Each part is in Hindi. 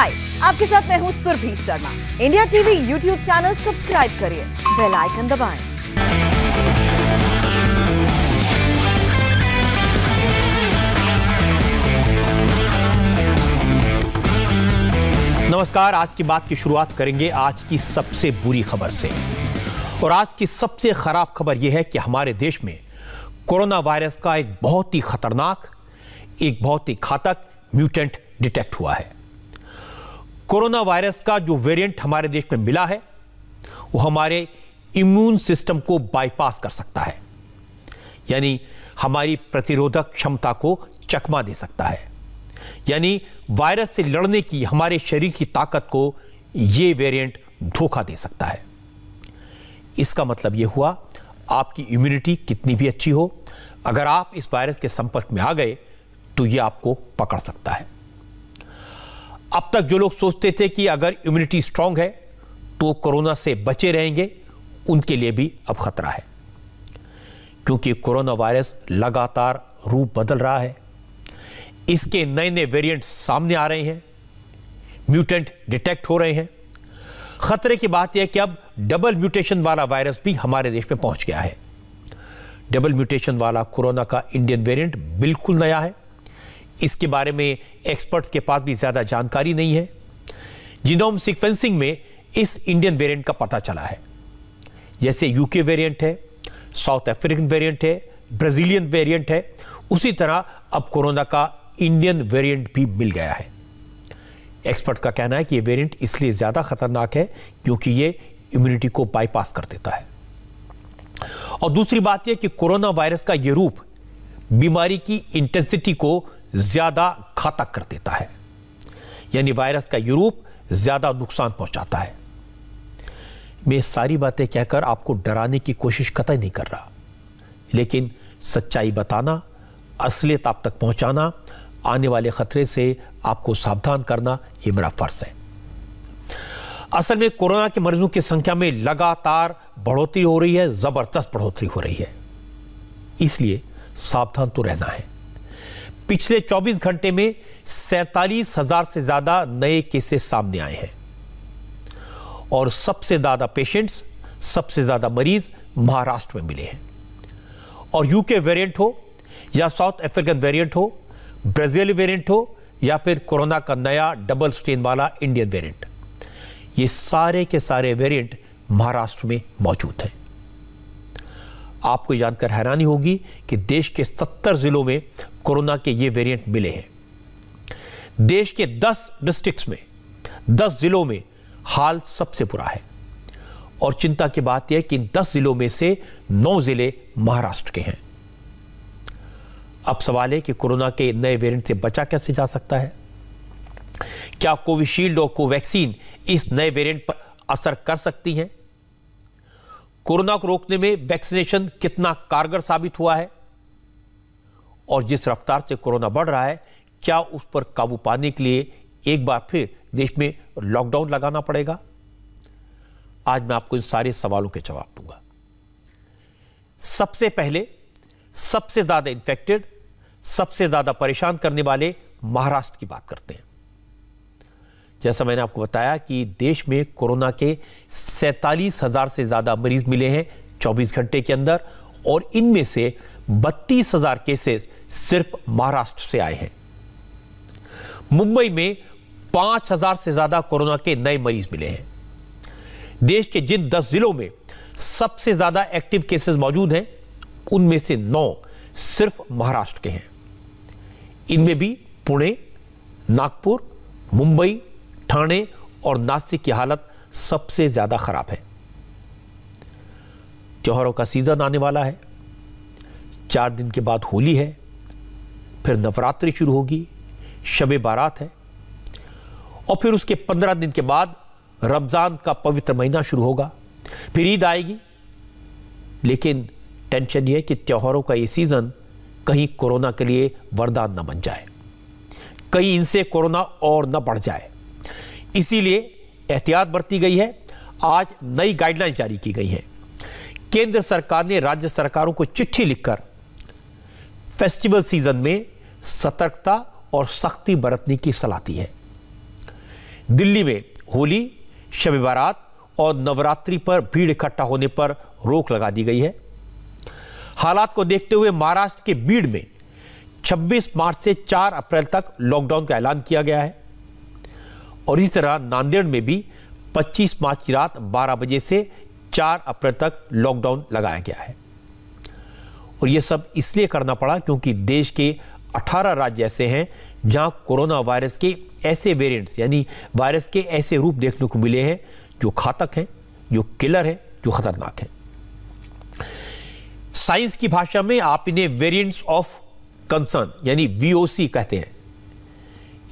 हाय, आपके साथ मैं हूं Surabhi Sharma. India TV YouTube channel subscribe करिए, बेल आइकन दबाएं। नमस्कार। आज की बात की शुरुआत करेंगे आज की सबसे बुरी खबर से। और आज की सबसे खराब खबर यह है कि हमारे देश में कोरोना वायरस का एक बहुत ही खतरनाक, एक बहुत ही घातक म्यूटेंट डिटेक्ट हुआ है। कोरोना वायरस का जो वेरिएंट हमारे देश में मिला है वो हमारे इम्यून सिस्टम को बाईपास कर सकता है, यानी हमारी प्रतिरोधक क्षमता को चकमा दे सकता है, यानी वायरस से लड़ने की हमारे शरीर की ताकत को यह वेरिएंट धोखा दे सकता है। इसका मतलब यह हुआ, आपकी इम्यूनिटी कितनी भी अच्छी हो, अगर आप इस वायरस के संपर्क में आ गए तो यह आपको पकड़ सकता है। अब तक जो लोग सोचते थे कि अगर इम्यूनिटी स्ट्रांग है तो कोरोना से बचे रहेंगे, उनके लिए भी अब खतरा है, क्योंकि कोरोना वायरस लगातार रूप बदल रहा है। इसके नए नए वेरिएंट सामने आ रहे हैं, म्यूटेंट डिटेक्ट हो रहे हैं। खतरे की बात यह है कि अब डबल म्यूटेशन वाला वायरस भी हमारे देश में पहुंच गया है। डबल म्यूटेशन वाला कोरोना का इंडियन वेरिएंट बिल्कुल नया है। इसके बारे में एक्सपर्ट्स के पास भी ज्यादा जानकारी नहीं है। जीनोम सीक्वेंसिंग में इस इंडियन वेरिएंट का पता चला है। जैसे यूके वेरिएंट है, साउथ अफ्रीकन वेरिएंट है, ब्राजीलियन वेरिएंट है, उसी तरह अब कोरोना का इंडियन वेरिएंट भी मिल गया है। एक्सपर्ट का कहना है कि यह वेरिएंट इसलिए ज्यादा खतरनाक है क्योंकि यह इम्यूनिटी को बाईपास कर देता है। और दूसरी बात यह कि कोरोना वायरस का यह रूप बीमारी की इंटेंसिटी को ज्यादा घातक कर देता है, यानी वायरस का यह रूप ज्यादा नुकसान पहुंचाता है। मैं सारी बातें कहकर आपको डराने की कोशिश कतई नहीं कर रहा, लेकिन सच्चाई बताना, असलियत आप तक पहुंचाना, आने वाले खतरे से आपको सावधान करना, यह मेरा फर्ज है। असल में कोरोना के मरीजों की संख्या में लगातार बढ़ोतरी हो रही है, जबरदस्त बढ़ोतरी हो रही है, इसलिए सावधान तो रहना है। पिछले 24 घंटे में 47,000 से ज्यादा नए केसेस सामने आए हैं और सबसे ज्यादा पेशेंट्स, सबसे ज्यादा मरीज महाराष्ट्र में मिले हैं। और यूके वेरिएंट हो या साउथ अफ्रीकन वेरिएंट हो, ब्राजील वेरिएंट हो या फिर कोरोना का नया डबल स्ट्रेन वाला इंडियन वेरिएंट, ये सारे के सारे वेरिएंट महाराष्ट्र में मौजूद हैं। आपको जानकर हैरानी होगी कि देश के 70 जिलों में कोरोना के ये वेरिएंट मिले हैं। देश के 10 डिस्ट्रिक्ट्स में, 10 जिलों में हाल सबसे बुरा है। और चिंता की बात यह है कि इन 10 जिलों में से 9 जिले महाराष्ट्र के हैं। अब सवाल है कि कोरोना के नए वेरिएंट से बचा कैसे जा सकता है? क्या कोविशील्ड और कोवैक्सीन इस नए वेरिएंट पर असर कर सकती हैं? कोरोना को रोकने में वैक्सीनेशन कितना कारगर साबित हुआ है? और जिस रफ्तार से कोरोना बढ़ रहा है, क्या उस पर काबू पाने के लिए एक बार फिर देश में लॉकडाउन लगाना पड़ेगा? आज मैं आपको इन सारे सवालों के जवाब दूंगा। सबसे पहले सबसे ज्यादा इन्फेक्टेड, सबसे ज्यादा परेशान करने वाले महाराष्ट्र की बात करते हैं। जैसा मैंने आपको बताया कि देश में कोरोना के 47,000 से ज्यादा मरीज मिले हैं 24 घंटे के अंदर, और इनमें से 32,000 केसेस सिर्फ महाराष्ट्र से आए हैं। मुंबई में 5,000 से ज्यादा कोरोना के नए मरीज मिले हैं। देश के जिन 10 जिलों में सबसे ज्यादा एक्टिव केसेस मौजूद हैं, उनमें से 9 सिर्फ महाराष्ट्र के हैं। इनमें भी पुणे, नागपुर, मुंबई, ठाणे और नासिक की हालत सबसे ज्यादा खराब है। त्योहारों का सीजन आने वाला है। 4 दिन के बाद होली है, फिर नवरात्रि शुरू होगी, शबे बारात है, और फिर उसके 15 दिन के बाद रमजान का पवित्र महीना शुरू होगा, फिर ईद आएगी। लेकिन टेंशन यह है कि त्योहारों का ये सीजन कहीं कोरोना के लिए वरदान न बन जाए, कहीं इनसे कोरोना और न बढ़ जाए। इसीलिए एहतियात बरती गई है। आज नई गाइडलाइन जारी की गई है। केंद्र सरकार ने राज्य सरकारों को चिट्ठी लिखकर फेस्टिवल सीजन में सतर्कता और सख्ती बरतने की सलाह दी है। दिल्ली में होली, शब बारात और नवरात्रि पर भीड़ इकट्ठा होने पर रोक लगा दी गई है। हालात को देखते हुए महाराष्ट्र के बीड़ में 26 मार्च से 4 अप्रैल तक लॉकडाउन का ऐलान किया गया है और इसी तरह नांदेड़ में भी 25 मार्च की रात 12 बजे से 4 अप्रैल तक लॉकडाउन लगाया गया है। और यह सब इसलिए करना पड़ा क्योंकि देश के 18 राज्य ऐसे हैं जहां कोरोना वायरस के ऐसे वेरिएंट्स यानी वायरस के ऐसे रूप देखने को मिले हैं जो घातक हैं, जो किलर हैं, जो खतरनाक हैं। साइंस की भाषा में आप इन्हें वेरिएंट्स ऑफ कंसर्न यानी वीओसी कहते हैं।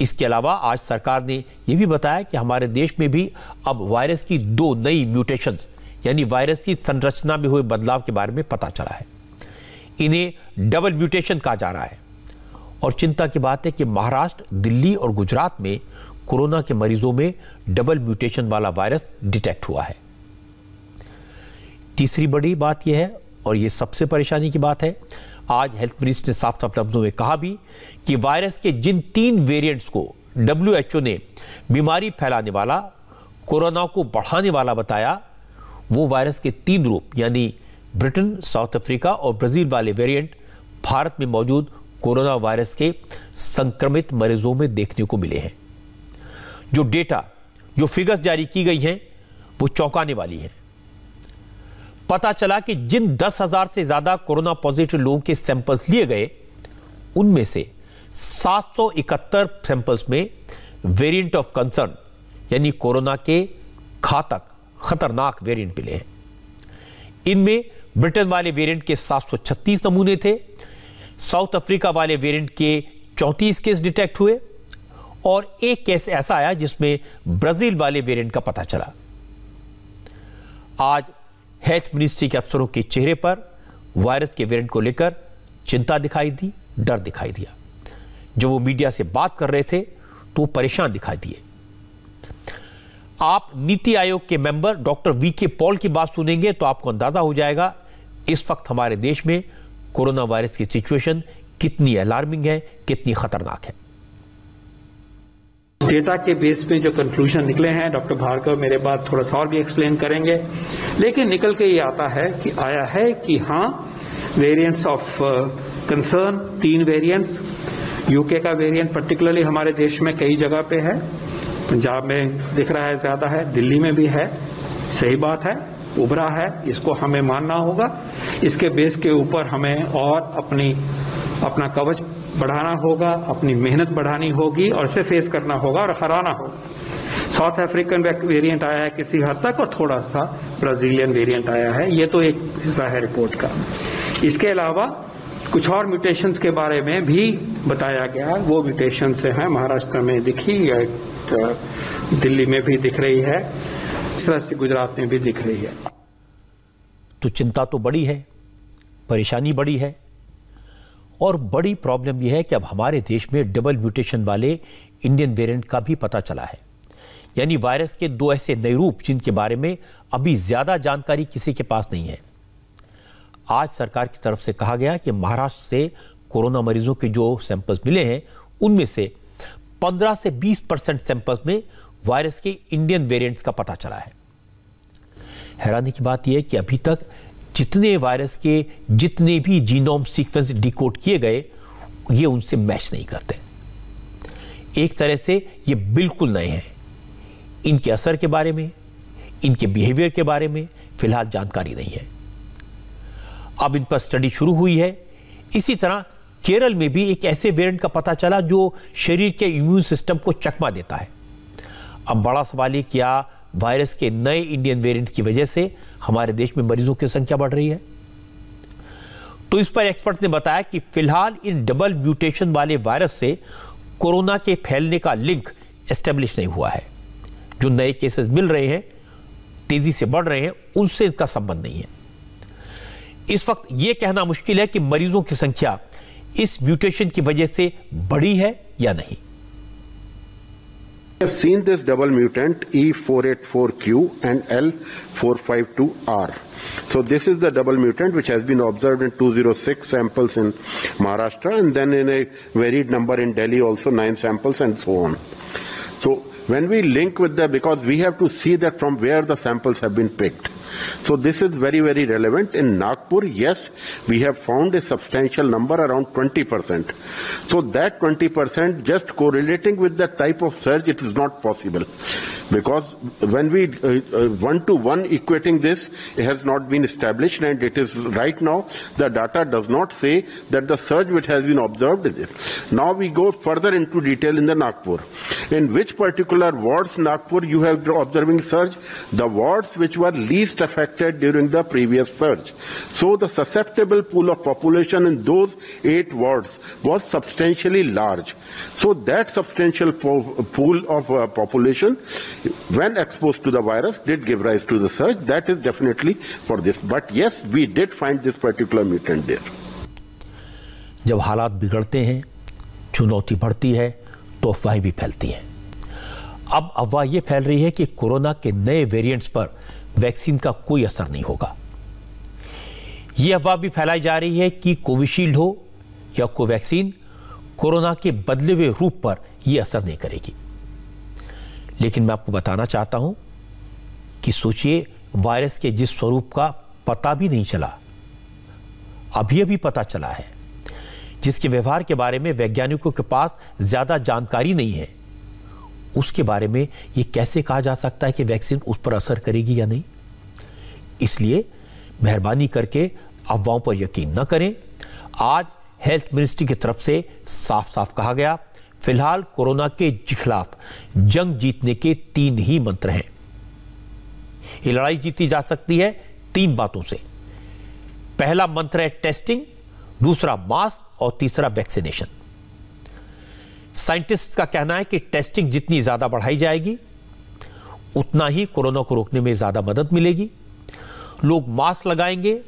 इसके अलावा आज सरकार ने यह भी बताया कि हमारे देश में भी अब वायरस की 2 नई म्यूटेशंस यानी वायरस की संरचना में हुए बदलाव के बारे में पता चला है। इन्हें डबल म्यूटेशन कहा जा रहा है और चिंता की बात है कि महाराष्ट्र, दिल्ली और गुजरात में कोरोना के मरीजों में डबल म्यूटेशन वाला वायरस डिटेक्ट हुआ है। तीसरी बड़ी बात यह है और यह सबसे परेशानी की बात है, आज हेल्थ मिनिस्टर ने साफ साफ लफ्जों में कहा भी कि वायरस के जिन 3 वेरिएंट्स को WHO ने बीमारी फैलाने वाला, कोरोना को बढ़ाने वाला बताया, वो वायरस के 3 रूप यानी ब्रिटेन, साउथ अफ्रीका और ब्राजील वाले वेरिएंट भारत में मौजूद कोरोना वायरस के संक्रमित मरीजों में देखने को मिले हैं। जो डेटा, जो फिगर्स जारी की गई हैं वो चौंकाने वाली हैं। पता चला कि जिन 10,000 से ज्यादा कोरोना पॉजिटिव लोगों के सैंपल्स लिए गए उनमें से 771 सैंपल्स में वेरिएंट ऑफ कंसर्न यानी कोरोना के घातक खतरनाक वेरिएंट मिले हैं। इनमें ब्रिटेन वाले वेरिएंट के 736 नमूने थे, साउथ अफ्रीका वाले वेरिएंट के 34 केस डिटेक्ट हुए और एक केस ऐसा आया जिसमें ब्राजील वाले वेरिएंट का पता चला। आज हेल्थ मिनिस्ट्री के अफसरों के चेहरे पर वायरस के वेरिएंट को लेकर चिंता दिखाई दी, डर दिखाई दिया। जब वो मीडिया से बात कर रहे थे तो वो परेशान दिखाई दिए। आप नीति आयोग के मेंबर डॉक्टर वीके पॉल की बात सुनेंगे तो आपको अंदाजा हो जाएगा इस वक्त हमारे देश में कोरोना वायरस की सिचुएशन कितनी अलार्मिंग है, कितनी खतरनाक है। डेटा के बेस पे जो कंक्लूजन निकले हैं, डॉक्टर भार्गव मेरे बाद थोड़ा सा और भी एक्सप्लेन करेंगे, लेकिन निकल के ये आया है कि हाँ, variants of concern 3 variants, UK का वेरिएंट पर्टिकुलरली हमारे देश में कई जगह पे है, पंजाब में दिख रहा है ज्यादा है, दिल्ली में भी है, सही बात है, उभरा है, इसको हमें मानना होगा। इसके बेस के ऊपर हमें और अपना कवच बढ़ाना होगा, अपनी मेहनत बढ़ानी होगी और इसे फेस करना होगा और हराना होगा। साउथ अफ्रीकन वेरिएंट आया है किसी हद तक और थोड़ा सा ब्राजीलियन वेरिएंट आया है, ये तो एक हिस्सा है रिपोर्ट का। इसके अलावा कुछ और म्यूटेशंस के बारे में भी बताया गया। वो म्यूटेशंस हैं महाराष्ट्र में दिखी, दिल्ली में भी दिख रही है, इस तरह से गुजरात में भी दिख रही है। तो चिंता तो बड़ी है, परेशानी बड़ी है और बड़ी प्रॉब्लम यह है कि अब हमारे देश में डबल म्यूटेशन वाले इंडियन वेरिएंट का भी पता चला है, यानी वायरस के 2 ऐसे नए रूप जिनके बारे में अभी ज्यादा जानकारी किसी के पास नहीं है। आज सरकार की तरफ से कहा गया कि महाराष्ट्र से कोरोना मरीजों के जो सैंपल्स मिले हैं उनमें से 15 से 20% सैंपल्स में वायरस के इंडियन वेरिएंट्स का पता चला है। हैरानी की बात यह है कि अभी तक जितने वायरस के जितने भी जीनोम सीक्वेंस डिकोड किए गए ये उनसे मैच नहीं करते। एक तरह से ये बिल्कुल नए हैं। इनके असर के बारे में, इनके बिहेवियर के बारे में फिलहाल जानकारी नहीं है। अब इन पर स्टडी शुरू हुई है। इसी तरह केरल में भी एक ऐसे वेरिएंट का पता चला जो शरीर के इम्यून सिस्टम को चकमा देता है। अब बड़ा सवाल है क्या वायरस के नए इंडियन वेरिएंट की वजह से हमारे देश में मरीजों की संख्या बढ़ रही है? तो इस पर एक्सपर्ट ने बताया कि फिलहाल इन डबल म्यूटेशन वाले वायरस से कोरोना के फैलने का लिंक एस्टेब्लिश नहीं हुआ है। जो नए केसेस मिल रहे हैं, तेजी से बढ़ रहे हैं, उनसे इसका संबंध नहीं है। इस वक्त यह कहना मुश्किल है कि मरीजों की संख्या इस म्यूटेशन की वजह से बढ़ी है या नहीं। We have seen this double mutant E484Q and L452R. So this is the double mutant which has been observed in 206 samples in Maharashtra and then in a varied number in Delhi also 9 samples and so on. So When we link with that, because we have to see that from where the samples have been picked. So this is very, very relevant. In Nagpur, yes, we have found a substantial number, around 20%. So that 20% just correlating with the type of surge, it is not possible. Because when we one-to-one equating this, it has not been established, and it is right now, the data does not say that the surge which has been observed is this. Now we go further into detail in the Nagpur. In which particular wards Nagpur you have observing surge? The wards which were least affected during the previous surge. So the susceptible pool of population in those 8 wards was substantially large. So that substantial pool of population, when exposed to the virus, did give rise to the surge. That is definitely for this. But yes, we did find this particular mutant there. जब हालात बिगड़ते हैं, चुनौती बढ़ती है, तो अफवाहें भी फैलती हैं। अब अफवाह यह फैल रही है कि कोरोना के नए वेरिएंट्स पर वैक्सीन का कोई असर नहीं होगा। यह अफवाह भी फैलाई जा रही है कि कोविशील्ड हो या कोवैक्सीन, कोरोना के बदले हुए रूप पर यह असर नहीं करेगी। लेकिन मैं आपको बताना चाहता हूं कि सोचिए, वायरस के जिस स्वरूप का पता भी नहीं चला, अभी अभी पता चला है, जिसके व्यवहार के बारे में वैज्ञानिकों के पास ज्यादा जानकारी नहीं है, उसके बारे में यह कैसे कहा जा सकता है कि वैक्सीन उस पर असर करेगी या नहीं। इसलिए मेहरबानी करके अफवाहों पर यकीन न करें। आज हेल्थ मिनिस्ट्री की तरफ से साफ साफ कहा गया, फिलहाल कोरोना के खिलाफ जंग जीतने के 3 ही मंत्र हैं। ये लड़ाई जीती जा सकती है 3 बातों से। पहला मंत्र है टेस्टिंग, दूसरा मास्क और तीसरा वैक्सीनेशन। साइंटिस्ट का कहना है कि टेस्टिंग जितनी ज्यादा बढ़ाई जाएगी, उतना ही कोरोना को रोकने में ज्यादा मदद मिलेगी। लोग मास्क लगाएंगे,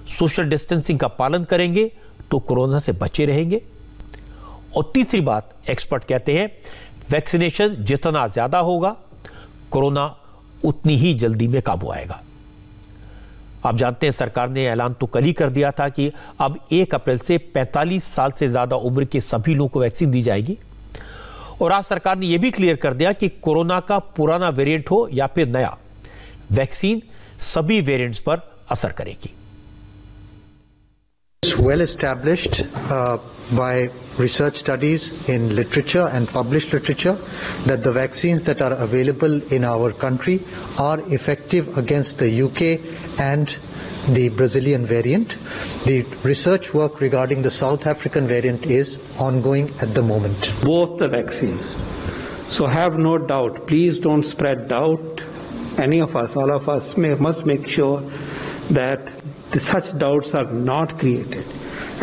सोशल डिस्टेंसिंग का पालन करेंगे तो कोरोना से बचे रहेंगे। और तीसरी बात, एक्सपर्ट कहते हैं, वैक्सीनेशन जितना ज्यादा होगा, कोरोना उतनी ही जल्दी में काबू आएगा। आप जानते हैं, सरकार ने ऐलान तो कल ही कर दिया था कि अब 1 अप्रैल से 45 साल से ज्यादा उम्र के सभी लोगों को वैक्सीन दी जाएगी। और आज सरकार ने यह भी क्लियर कर दिया कि कोरोना का पुराना वेरिएंट हो या फिर नया, वैक्सीन सभी वेरिएंट्स पर असर करेगी। It's well established by research studies in literature and published literature that the vaccines that are available in our country are effective against the UK and the Brazilian variant. The research work regarding the South African variant is ongoing at the moment. Both the vaccines. So have no doubt. Please don't spread doubt. Any of us, all of us must make sure that such doubts are not created.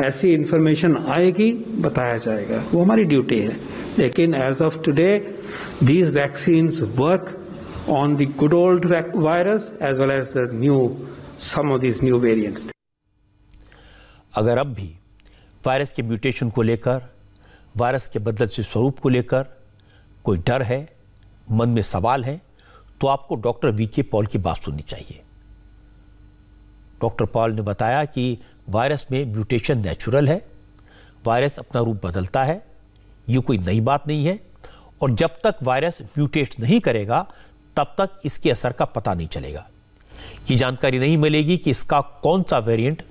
ऐसी इंफॉर्मेशन आएगी, बताया जाएगा, वो हमारी ड्यूटी है। लेकिन as of today these vaccines work on the good old virus as well as the new some of these new variants. अगर अब भी वायरस के म्यूटेशन को लेकर, वायरस के बदलते स्वरूप को लेकर कोई डर है, मन में सवाल है, तो आपको डॉक्टर वीके पॉल की बात सुननी चाहिए। डॉक्टर पॉल ने बताया कि वायरस में म्यूटेशन नेचुरल है, वायरस अपना रूप बदलता है, ये कोई नई बात नहीं है। और जब तक वायरस म्यूटेट नहीं करेगा, तब तक इसके असर का पता नहीं चलेगा। ये जानकारी नहीं मिलेगी कि इसका कौन सा वेरिएंट,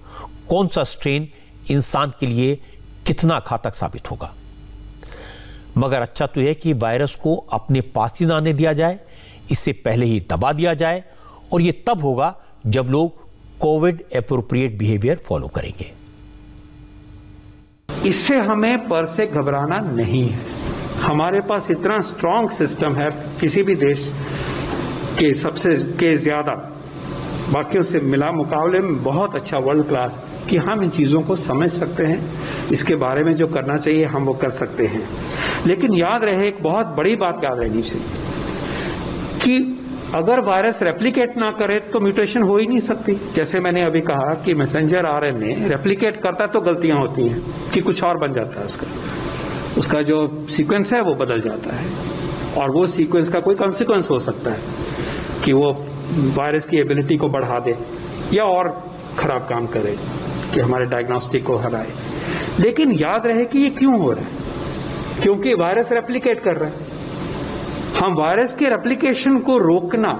कौन सा स्ट्रेन इंसान के लिए कितना घातक साबित होगा। मगर अच्छा तो यह कि वायरस को अपने पास ही ना आने दिया जाए, इससे पहले ही दबा दिया जाए। और यह तब होगा जब लोग कोविड एप्रोप्रिएट बिहेवियर फॉलो करेंगे। इससे हमें पर से घबराना नहीं है। हमारे पास इतना स्ट्रांग सिस्टम है, किसी भी देश के सबसे के ज्यादा बाकियों से मिला मुकाबले में बहुत अच्छा वर्ल्ड क्लास, कि हम इन चीजों को समझ सकते हैं, इसके बारे में जो करना चाहिए हम वो कर सकते हैं। लेकिन याद रहे, एक बहुत बड़ी बात याद रहनी चाहिए कि अगर वायरस रेप्लिकेट ना करे तो म्यूटेशन हो ही नहीं सकती। जैसे मैंने अभी कहा कि मैसेंजर आरएनए रेप्लिकेट करता तो गलतियां होती हैं कि कुछ और बन जाता है, उसका जो सीक्वेंस है वो बदल जाता है, और वो सीक्वेंस का कोई कॉन्सिक्वेंस हो सकता है कि वो वायरस की एबिलिटी को बढ़ा दे या और खराब काम करे, कि हमारे डायग्नोस्टिक को हराए। लेकिन याद रहे कि ये क्यों हो रहा है, क्योंकि वायरस रेप्लिकेट कर रहा है। हम वायरस के रेप्लिकेशन को रोकना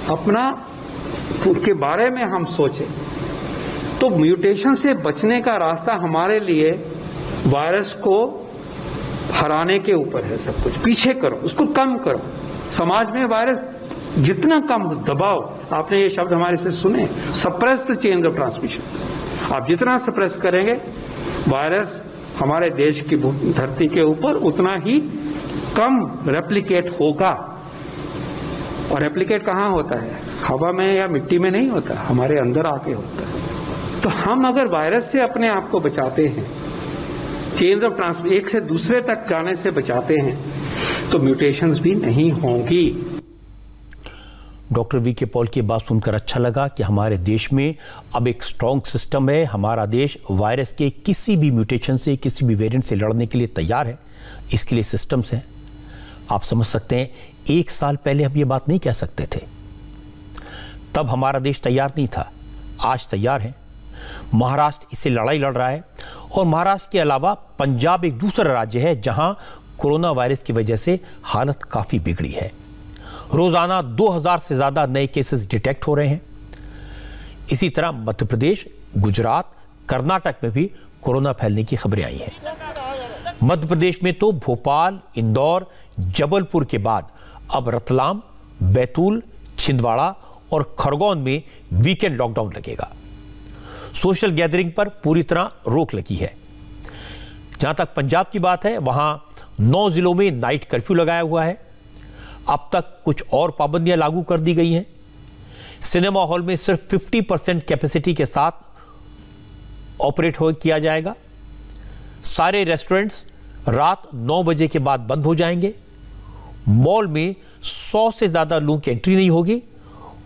अपना के बारे में हम सोचें तो म्यूटेशन से बचने का रास्ता हमारे लिए वायरस को हराने के ऊपर है। सब कुछ पीछे करो, उसको कम करो। समाज में वायरस जितना कम दबाओ, आपने ये शब्द हमारे से सुने, suppress the chain of transmission. आप जितना सप्रेस करेंगे वायरस हमारे देश की धरती के ऊपर उतना ही कम रेप्लिकेट होगा। और रेप्लिकेट कहाँ होता है? हवा में या मिट्टी में नहीं होता, हमारे अंदर आके होता है। तो हम अगर वायरस से अपने आप को बचाते हैं, चेन ऑफ ट्रांसमिशन एक से दूसरे तक जाने से बचाते हैं, तो म्यूटेशंस भी नहीं होंगी। डॉक्टर वी के पॉल की बात सुनकर अच्छा लगा कि हमारे देश में अब एक स्ट्रॉन्ग सिस्टम है। हमारा देश वायरस के किसी भी म्यूटेशन से, किसी भी वेरिएंट से लड़ने के लिए तैयार है। इसके लिए सिस्टम्स हैं। आप समझ सकते हैं, 1 साल पहले हम ये बात नहीं कह सकते थे। तब हमारा देश तैयार नहीं था, आज तैयार है। महाराष्ट्र इससे लड़ाई लड़ रहा है और महाराष्ट्र के अलावा पंजाब एक दूसरा राज्य है जहां कोरोना वायरस की वजह से हालत काफी बिगड़ी है। रोजाना 2000 से ज्यादा नए केसेस डिटेक्ट हो रहे हैं। इसी तरह मध्य प्रदेश, गुजरात, कर्नाटक में भी कोरोना फैलने की खबरें आई हैं। मध्य प्रदेश में तो भोपाल, इंदौर, जबलपुर के बाद अब रतलाम, बैतूल, छिंदवाड़ा और खरगोन में वीकेंड लॉकडाउन लगेगा। सोशल गैदरिंग पर पूरी तरह रोक लगी है। जहां तक पंजाब की बात है, वहां 9 जिलों में नाइट कर्फ्यू लगाया हुआ है। अब तक कुछ और पाबंदियां लागू कर दी गई हैं। सिनेमा हॉल में सिर्फ 50% कैपेसिटी के साथ ऑपरेट किया जाएगा। सारे रेस्टोरेंट्स रात 9 बजे के बाद बंद हो जाएंगे। मॉल में 100 से ज्यादा लोगों की एंट्री नहीं होगी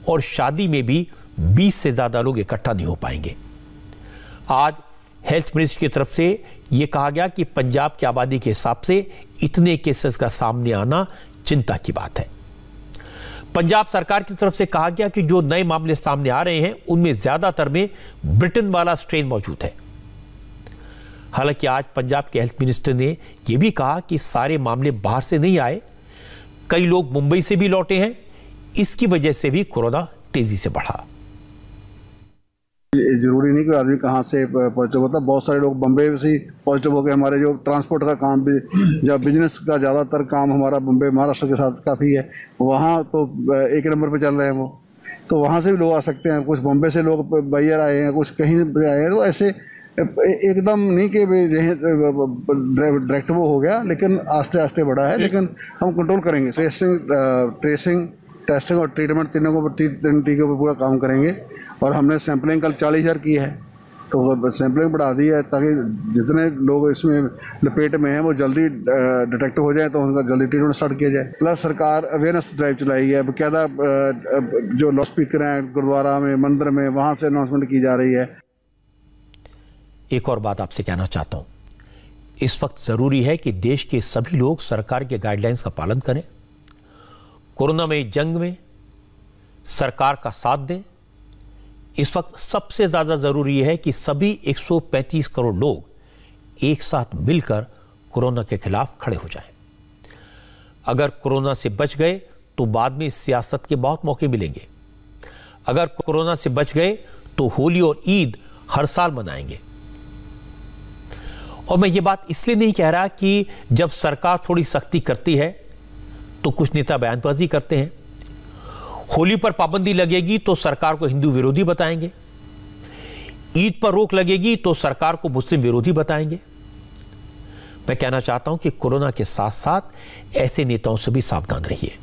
और शादी में भी 20 से ज्यादा लोग इकट्ठा नहीं हो पाएंगे। आज हेल्थ मिनिस्ट्री की तरफ से यह कहा गया कि पंजाब की आबादी के हिसाब से इतने केसेस का सामने आना चिंता की बात है। पंजाब सरकार की तरफ से कहा गया कि जो नए मामले सामने आ रहे हैं उनमें ज्यादातर में ब्रिटेन वाला स्ट्रेन मौजूद है। हालांकि आज पंजाब के हेल्थ मिनिस्टर ने यह भी कहा कि सारे मामले बाहर से नहीं आए, कई लोग मुंबई से भी लौटे हैं। इसकी वजह से भी कोरोना तेजी से बढ़ा। जरूरी नहीं कि आदमी कहाँ से पॉजिटिव होता है। बहुत सारे लोग बम्बे से ही पॉजिटिव हो गए। हमारे जो ट्रांसपोर्ट का काम भी, जब बिजनेस का ज़्यादातर काम हमारा बम्बे महाराष्ट्र के साथ काफ़ी है, वहाँ तो 1 नंबर पे चल रहे हैं वो, तो वहाँ से भी लोग आ सकते हैं। कुछ बम्बे से लोग बाहर आए हैं, कुछ कहीं से आए हैं। तो ऐसे एकदम नहीं कि डायरेक्ट वो हो गया, लेकिन आस्ते आस्ते बढ़ा है, लेकिन हम कंट्रोल करेंगे। ट्रेसिंग, टेस्टिंग और ट्रीटमेंट तीनों को टीकों पर पूरा काम करेंगे। और हमने सैंपलिंग कल 40,000 की है, तो सैंपलिंग बढ़ा दी है ताकि जितने लोग इसमें लपेट में हैं वो जल्दी डिटेक्ट हो जाए, तो उनका जल्दी ट्रीटमेंट स्टार्ट किया जाए। प्लस सरकार अवेयरनेस ड्राइव चलाई है। बाकायदा जो लाउड स्पीकर हैं गुरुद्वारा में, मंदिर में, वहाँ से अनाउंसमेंट की जा रही है। एक और बात आपसे कहना चाहता हूं, इस वक्त जरूरी है कि देश के सभी लोग सरकार के गाइडलाइंस का पालन करें। कोरोना में जंग में सरकार का साथ दें। इस वक्त सबसे ज्यादा जरूरी है कि सभी 135 करोड़ लोग एक साथ मिलकर कोरोना के खिलाफ खड़े हो जाएं। अगर कोरोना से बच गए तो बाद में सियासत के बहुत मौके मिलेंगे। अगर कोरोना से बच गए तो होली और ईद हर साल मनाएंगे। और मैं ये बात इसलिए नहीं कह रहा कि जब सरकार थोड़ी सख्ती करती है तो कुछ नेता बयानबाजी करते हैं। होली पर पाबंदी लगेगी तो सरकार को हिंदू विरोधी बताएंगे, ईद पर रोक लगेगी तो सरकार को मुस्लिम विरोधी बताएंगे। मैं कहना चाहता हूं कि कोरोना के साथ साथ ऐसे नेताओं से भी सावधान रहिए,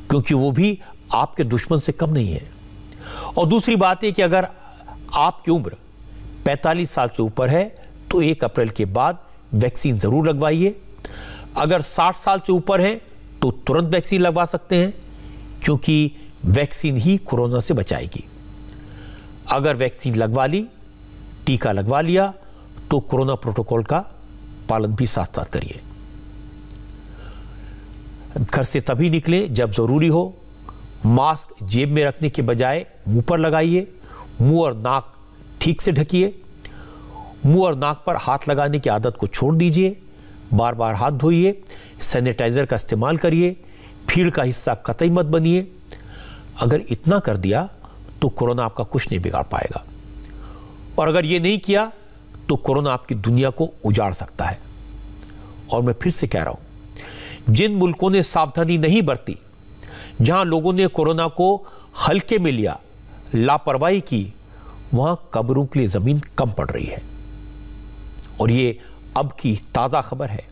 क्योंकि वो भी आपके दुश्मन से कम नहीं है। और दूसरी बात है कि अगर आपकी उम्र 45 साल से ऊपर है तो 1 अप्रैल के बाद वैक्सीन जरूर लगवाइए। अगर 60 साल से ऊपर है तो तुरंत वैक्सीन लगवा सकते हैं, क्योंकि वैक्सीन ही कोरोना से बचाएगी। अगर वैक्सीन लगवा ली, टीका लगवा लिया, तो कोरोना प्रोटोकॉल का पालन भी साथ साथ करिए। घर से तभी निकलें जब जरूरी हो। मास्क जेब में रखने के बजाय मुंह पर लगाइए। मुंह और नाक ठीक से ढकिए। मुंह और नाक पर हाथ लगाने की आदत को छोड़ दीजिए। बार बार हाथ धोइए। सैनिटाइजर का इस्तेमाल करिए। भीड़ का हिस्सा कतई मत बनिए। अगर इतना कर दिया तो कोरोना आपका कुछ नहीं बिगाड़ पाएगा, और अगर ये नहीं किया तो कोरोना आपकी दुनिया को उजाड़ सकता है। और मैं फिर से कह रहा हूं, जिन मुल्कों ने सावधानी नहीं बरती, जहां लोगों ने कोरोना को हल्के में लिया, लापरवाही की, वहां कब्रों के लिए जमीन कम पड़ रही है। और ये अब की ताजा खबर है,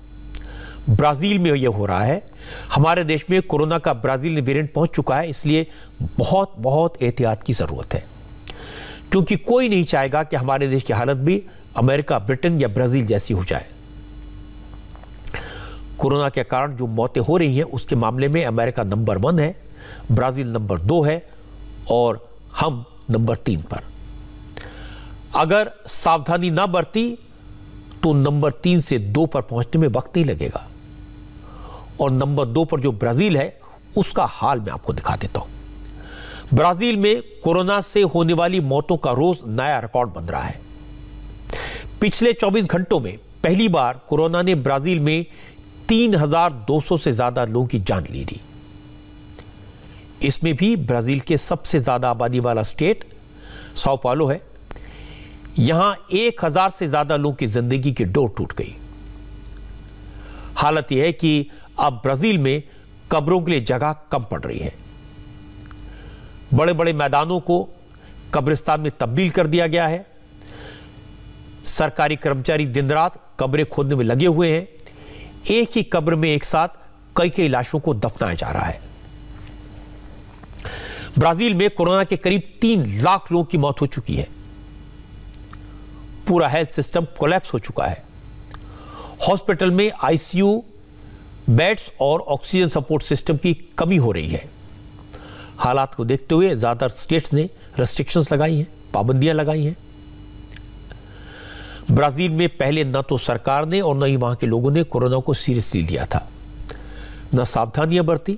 ब्राजील में यह हो रहा है। हमारे देश में कोरोना का ब्राजील में वेरिएंट पहुंच चुका है, इसलिए बहुत बहुत एहतियात की जरूरत है, क्योंकि कोई नहीं चाहेगा कि हमारे देश की हालत भी अमेरिका, ब्रिटेन या ब्राजील जैसी हो जाए। कोरोना के कारण जो मौतें हो रही हैं उसके मामले में अमेरिका नंबर 1 है, ब्राजील नंबर 2 है और हम नंबर 3 पर। अगर सावधानी ना बरती तो नंबर 3 से 2 पर पहुंचने में वक्त नहीं लगेगा। और नंबर 2 पर जो ब्राजील है उसका हाल मैं आपको दिखा देता हूं। ब्राजील में कोरोना से होने वाली मौतों का रोज नया रिकॉर्ड बन रहा है। पिछले 24 घंटों में पहली बार कोरोना ने ब्राजील में 3200 से ज्यादा लोगों की जान ली थी। इसमें भी ब्राजील के सबसे ज्यादा आबादी वाला स्टेट साओ पाउलो है। यहां 1000 से ज्यादा लोगों की जिंदगी की डोर टूट गई। हालत यह है कि अब ब्राजील में कब्रों के लिए जगह कम पड़ रही है। बड़े बड़े मैदानों को कब्रिस्तान में तब्दील कर दिया गया है। सरकारी कर्मचारी दिन रात कब्रें खोदने में लगे हुए हैं। एक ही कब्र में एक साथ कई कई लाशों को दफनाया जा रहा है। ब्राजील में कोरोना के करीब 3 लाख लोगों की मौत हो चुकी है। पूरा हेल्थ सिस्टम कोलैप्स हो चुका है। हॉस्पिटल में आईसीयू बेड्स और ऑक्सीजन सपोर्ट सिस्टम की कमी हो रही है। हालात को देखते हुए ज्यादातर स्टेट्स ने रेस्ट्रिक्शंस लगाई हैं, पाबंदियां लगाई हैं। ब्राजील में पहले न तो सरकार ने और न ही वहां के लोगों ने कोरोना को सीरियसली लिया था, न सावधानियां बरती।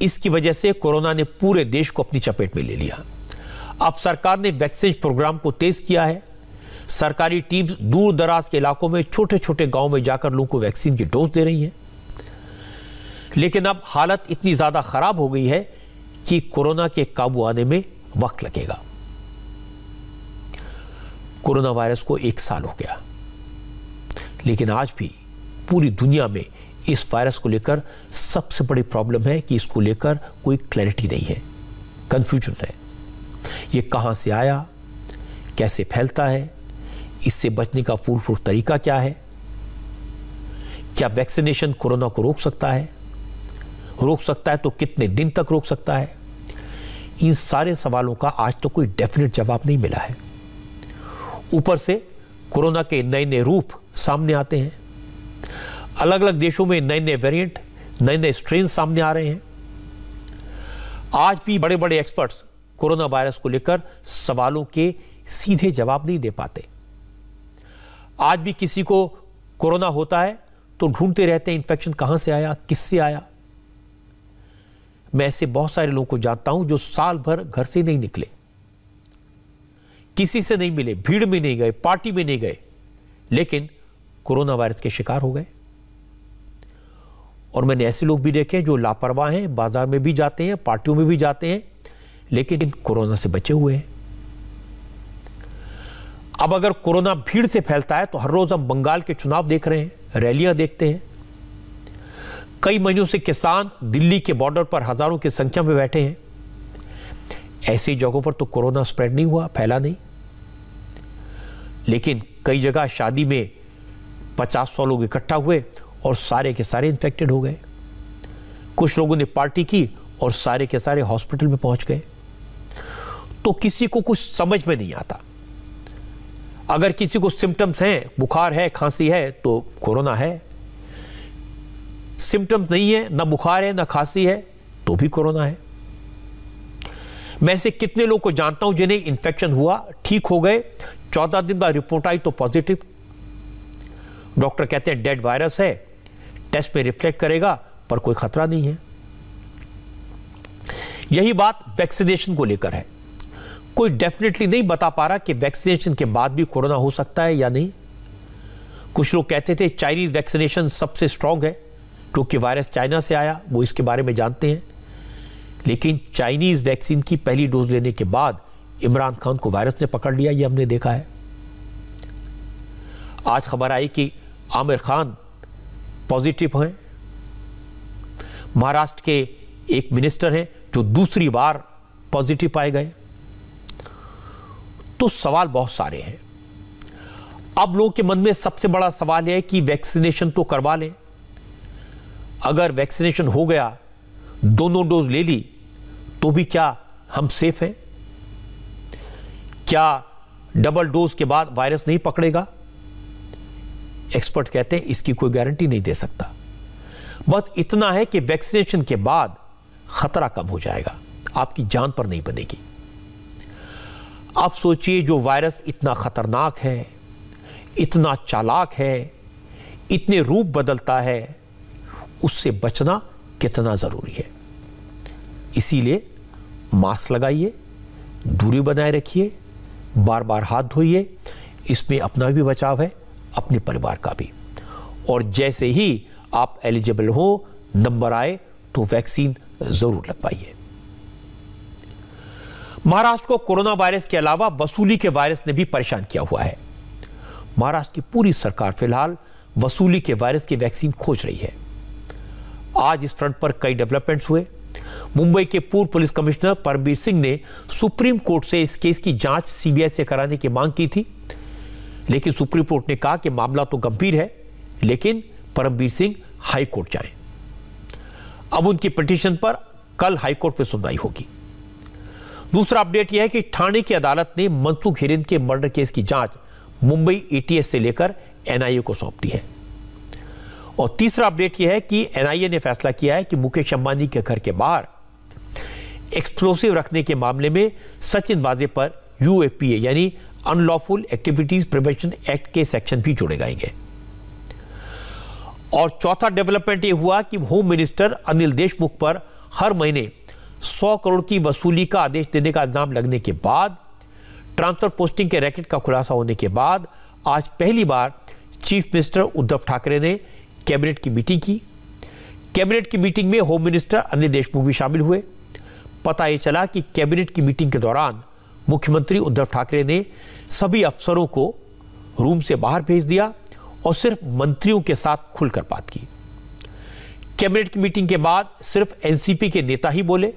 इसकी वजह से कोरोना ने पूरे देश को अपनी चपेट में ले लिया। अब सरकार ने वैक्सीन प्रोग्राम को तेज किया है। सरकारी टीम्स दूर दराज के इलाकों में, छोटे छोटे गांव में जाकर लोगों को वैक्सीन की डोज दे रही हैं। लेकिन अब हालत इतनी ज्यादा खराब हो गई है कि कोरोना के काबू आने में वक्त लगेगा। कोरोना वायरस को 1 साल हो गया, लेकिन आज भी पूरी दुनिया में इस वायरस को लेकर सबसे बड़ी प्रॉब्लम है कि इसको लेकर कोई क्लैरिटी नहीं है, कंफ्यूजन है। ये कहां से आया, कैसे फैलता है, इससे बचने का फूल प्रूफ तरीका क्या है, क्या वैक्सीनेशन कोरोना को रोक सकता है, तो कितने दिन तक रोक सकता है। इन सारे सवालों का आज तो कोई डेफिनेट जवाब नहीं मिला है। ऊपर से कोरोना के नए नए रूप सामने आते हैं। अलग अलग देशों में नए नए वेरिएंट, नए नए स्ट्रेन सामने आ रहे हैं। आज भी बड़े बड़े एक्सपर्ट्स कोरोना वायरस को लेकर सवालों के सीधे जवाब नहीं दे पाते। आज भी किसी को कोरोना होता है तो ढूंढते रहते हैं इन्फेक्शन कहां से आया, किससे आया। मैं ऐसे बहुत सारे लोगों को जानता हूं जो साल भर घर से नहीं निकले, किसी से नहीं मिले, भीड़ में नहीं गए, पार्टी में नहीं गए, लेकिन कोरोना वायरस के शिकार हो गए। और मैंने ऐसे लोग भी देखे जो लापरवाह हैं, बाजार में भी जाते हैं, पार्टियों में भी जाते हैं, लेकिन कोरोना से बचे हुए हैं। अब अगर कोरोना भीड़ से फैलता है तो हर रोज हम बंगाल के चुनाव देख रहे हैं, रैलियां देखते हैं। कई महीनों से किसान दिल्ली के बॉर्डर पर हजारों की संख्या में बैठे हैं। ऐसी जगहों पर तो कोरोना स्प्रेड नहीं हुआ, फैला नहीं। लेकिन कई जगह शादी में 50-100 लोग इकट्ठा हुए और सारे के सारे इन्फेक्टेड हो गए। कुछ लोगों ने पार्टी की और सारे के सारे हॉस्पिटल में पहुंच गए। तो किसी को कुछ समझ में नहीं आता। अगर किसी को सिम्टम्स हैं, बुखार है, खांसी है, तो कोरोना है। सिम्टम्स नहीं है, ना बुखार है, ना खांसी है, तो भी कोरोना है। मैं ऐसे कितने लोगों को जानता हूं जिन्हें इन्फेक्शन हुआ, ठीक हो गए, 14 दिन बाद रिपोर्ट आई तो पॉजिटिव। डॉक्टर कहते हैं डेड वायरस है, टेस्ट में रिफ्लेक्ट करेगा, पर कोई खतरा नहीं है। यही बात वैक्सीनेशन को लेकर है। कोई डेफिनेटली नहीं बता पा रहा कि वैक्सीनेशन के बाद भी कोरोना हो सकता है या नहीं। कुछ लोग कहते थे चाइनीज वैक्सीनेशन सबसे स्ट्रांग है, क्योंकि वायरस चाइना से आया, वो इसके बारे में जानते हैं। लेकिन चाइनीज वैक्सीन की पहली डोज लेने के बाद इमरान खान को वायरस ने पकड़ लिया, ये हमने देखा है। आज खबर आई कि आमिर खान पॉजिटिव हैं। महाराष्ट्र के एक मिनिस्टर हैं जो दूसरी बार पॉजिटिव पाए गए। तो सवाल बहुत सारे हैं। अब लोगों के मन में सबसे बड़ा सवाल है कि वैक्सीनेशन तो करवा लें। अगर वैक्सीनेशन हो गया, दोनों डोज ले ली, तो भी क्या हम सेफ हैं? क्या डबल डोज के बाद वायरस नहीं पकड़ेगा? एक्सपर्ट कहते हैं इसकी कोई गारंटी नहीं दे सकता। बस इतना है कि वैक्सीनेशन के बाद खतरा कम हो जाएगा, आपकी जान पर नहीं बनेगी। आप सोचिए, जो वायरस इतना खतरनाक है, इतना चालाक है, इतने रूप बदलता है, उससे बचना कितना जरूरी है। इसीलिए मास्क लगाइए, दूरी बनाए रखिए, बार बार हाथ धोइए। इसमें अपना भी बचाव है, अपने परिवार का भी। और जैसे ही आप एलिजिबल हो, नंबर आए, तो वैक्सीन जरूर लगवाइए। महाराष्ट्र को कोरोना वायरस के अलावा वसूली के वायरस ने भी परेशान किया हुआ है। महाराष्ट्र की पूरी सरकार फिलहाल वसूली के वायरस की वैक्सीन खोज रही है। आज इस फ्रंट पर कई डेवलपमेंट्स हुए। मुंबई के पूर्व पुलिस कमिश्नर परमबीर सिंह ने सुप्रीम कोर्ट से इस केस की जांच सीबीआई से कराने की मांग की थी, लेकिन सुप्रीम कोर्ट ने कहा कि मामला तो गंभीर है, लेकिन परमबीर सिंह हाई कोर्ट जाएं। अब उनकी पिटीशन पर कल हाई कोर्ट में सुनवाई होगी। दूसरा अपडेट यह है कि ठाणे की अदालत ने मनसुख हिरेन के मर्डर केस की जांच मुंबई एटीएस से लेकर एनआईए को सौंप दी है। और तीसरा अपडेट यह है कि एनआईए ने फैसला किया है कि मुकेश अंबानी के घर के बाहर एक्सप्लोसिव रखने के मामले में सचिन वाजे पर यूएपीए यानी अनलॉफुल एक्टिविटीज प्रिवेंशन एक्ट के सेक्शन भी जोड़े गए। और चौथा डेवलपमेंट यह हुआ कि होम मिनिस्टर अनिल देशमुख पर हर महीने 100 करोड़ की वसूली का आदेश देने का इल्जाम लगने के बाद, ट्रांसफर पोस्टिंग के रैकेट का खुलासा होने के बाद आज पहली बार चीफ मिनिस्टर उद्धव ठाकरे ने कैबिनेट की मीटिंग की। कैबिनेट की मीटिंग में होम मिनिस्टर अनिल देशमुख भी शामिल हुए। पता यह चला कि कैबिनेट की मीटिंग के दौरान मुख्यमंत्री उद्धव ठाकरे ने सभी अफसरों को रूम से बाहर भेज दिया और सिर्फ मंत्रियों के साथ खुलकर बात की। कैबिनेट की मीटिंग के बाद सिर्फ एनसीपी के नेता ही बोले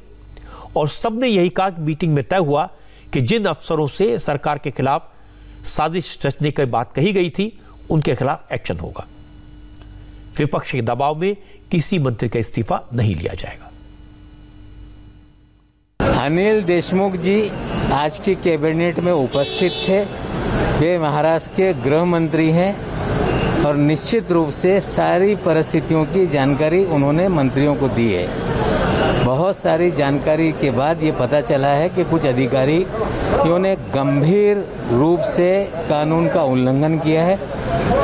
और सबने यही कहा कि मीटिंग में तय हुआ कि जिन अफसरों से सरकार के खिलाफ साजिश रचने की बात कही गई थी, उनके खिलाफ एक्शन होगा। विपक्ष के दबाव में किसी मंत्री का इस्तीफा नहीं लिया जाएगा। अनिल देशमुख जी आज की कैबिनेट में उपस्थित थे। वे महाराष्ट्र के गृह मंत्री हैं और निश्चित रूप से सारी परिस्थितियों की जानकारी उन्होंने मंत्रियों को दी है। बहुत सारी जानकारी के बाद ये पता चला है कि कुछ अधिकारियों ने गंभीर रूप से कानून का उल्लंघन किया है।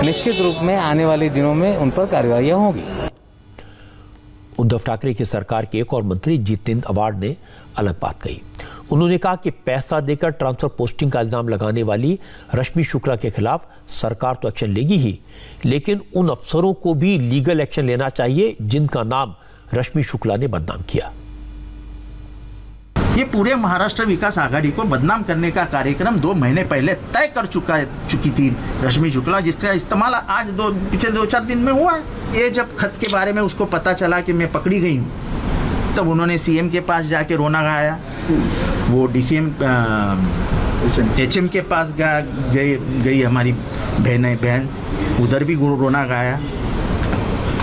निश्चित रूप में आने वाले दिनों में उन पर कार्रवाइयां होगी। उद्धव ठाकरे की सरकार के एक और मंत्री जितेंद्र अवार्ड ने अलग बात कही। उन्होंने कहा कि पैसा देकर ट्रांसफर पोस्टिंग का इल्जाम लगाने वाली रश्मि शुक्ला के खिलाफ सरकार तो एक्शन लेगी ही, लेकिन उन अफसरों को भी लीगल एक्शन लेना चाहिए जिनका नाम रश्मि शुक्ला ने बदनाम किया। ये पूरे महाराष्ट्र विकास आघाड़ी को बदनाम करने का कार्यक्रम 2 महीने पहले तय कर चुकी थी रश्मि शुक्ला, जिसका इस्तेमाल आज पिछले 2-4 दिन में हुआ है। ये जब खत के बारे में उसको पता चला कि मैं पकड़ी गई हूँ, तब उन्होंने सीएम के पास जाके रोना गाया। वो डीसीएम एचएम के पास गई हमारी बहन, उधर भी रोना गाया।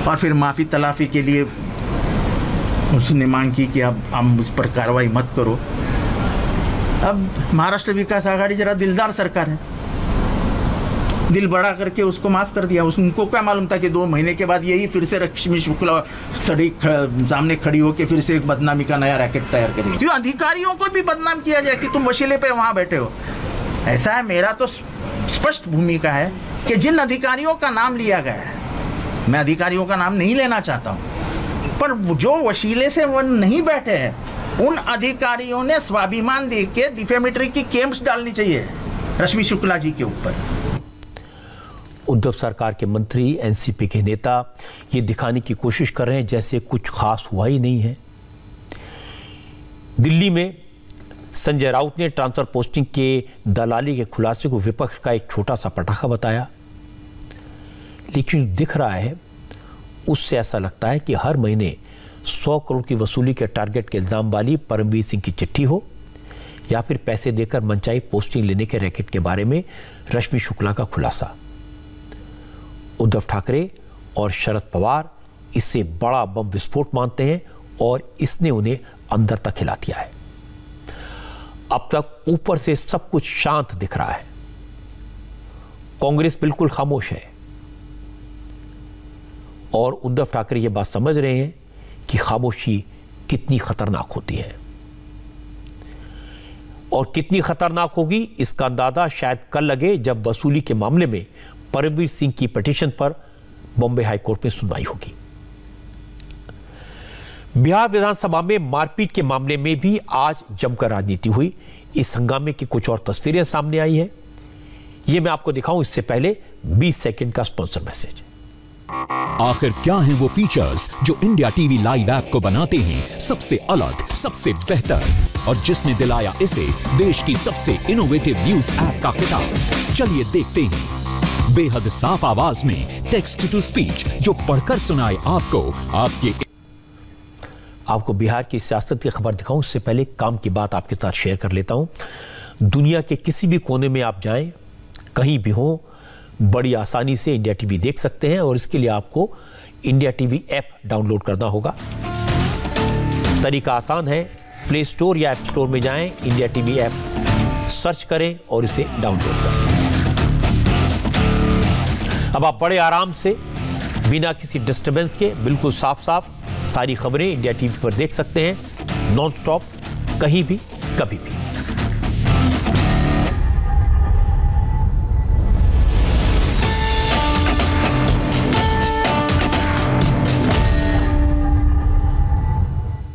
और फिर माफ़ी तलाफी के लिए उसने मांग की कि अब हम उस पर कार्रवाई मत करो। अब महाराष्ट्र विकास आघाड़ी जरा दिलदार सरकार है, दिल बड़ा करके उसको माफ कर दिया। उनको क्या मालूम था कि 2 महीने के बाद यही फिर से रश्मि शुक्ला सामने खड़ी होकर फिर से एक बदनामी का नया रैकेट तैयार करेगी। क्यों अधिकारियों को भी बदनाम किया जाए कि तुम वसीले पे वहां बैठे हो? ऐसा है, मेरा तो स्पष्ट भूमिका है कि जिन अधिकारियों का नाम लिया गया है, मैं अधिकारियों का नाम नहीं लेना चाहता हूं, पर जो वसीले से वो नहीं बैठे हैं, उन अधिकारियों ने स्वाभिमान दे के डिफेमेटरी की केम्स डालनी चाहिए रश्मि शुक्ला जी के ऊपर। उद्धव सरकार के मंत्री, एनसीपी के नेता ये दिखाने की कोशिश कर रहे हैं जैसे कुछ खास हुआ ही नहीं है। दिल्ली में संजय राउत ने ट्रांसफर पोस्टिंग के दलाली के खुलासे को विपक्ष का एक छोटा सा पटाखा बताया, लेकिन दिख रहा है उससे ऐसा लगता है कि हर महीने 100 करोड़ की वसूली के टारगेट के इल्जाम वाली परमवीर सिंह की चिट्ठी हो या फिर पैसे देकर मनचाही पोस्टिंग लेने के रैकेट के बारे में रश्मि शुक्ला का खुलासा। उद्धव ठाकरे और शरद पवार इसे बड़ा बम विस्फोट मानते हैं और इसने उन्हें अंदर तक हिला दिया है। अब तक ऊपर से सब कुछ शांत दिख रहा है, कांग्रेस बिल्कुल खामोश है और उद्धव ठाकरे ये बात समझ रहे हैं कि खामोशी कितनी खतरनाक होती है और कितनी खतरनाक होगी इसका अंदाजा शायद कल लगे जब वसूली के मामले में परमवीर सिंह की पिटीशन पर बॉम्बे हाईकोर्ट में सुनवाई होगी। बिहार विधानसभा में मारपीट के मामले में भी आज जमकर राजनीति हुई। इस हंगामे की कुछ और तस्वीरें सामने आई हैं, ये मैं आपको दिखाऊं इससे पहले 20 सेकंड का स्पॉन्सर मैसेज। आखिर क्या हैं वो फीचर्स जो इंडिया टीवी लाइव ऐप को बनाते हैं सबसे अलग, सबसे बेहतर और जिसने दिलाया इसे देश की सबसे इनोवेटिव न्यूज ऐप का खिताब। चलिए देखते हैं। बेहद साफ आवाज में टेक्स्ट टू स्पीच जो पढ़कर सुनाए आपको बिहार की सियासत की खबर दिखाऊं इससे पहले काम की बात आपके साथ शेयर कर लेता हूं। दुनिया के किसी भी कोने में आप जाएं, कहीं भी हो, बड़ी आसानी से इंडिया टीवी देख सकते हैं और इसके लिए आपको इंडिया टीवी ऐप डाउनलोड करना होगा। तरीका आसान है, प्ले स्टोर या ऐप स्टोर में जाएं, इंडिया टीवी ऐप सर्च करें और इसे डाउनलोड करें। अब आप बड़े आराम से बिना किसी डिस्टरबेंस के बिल्कुल साफ साफ सारी खबरें इंडिया टीवी पर देख सकते हैं, नॉन स्टॉप, कहीं भी, कभी भी।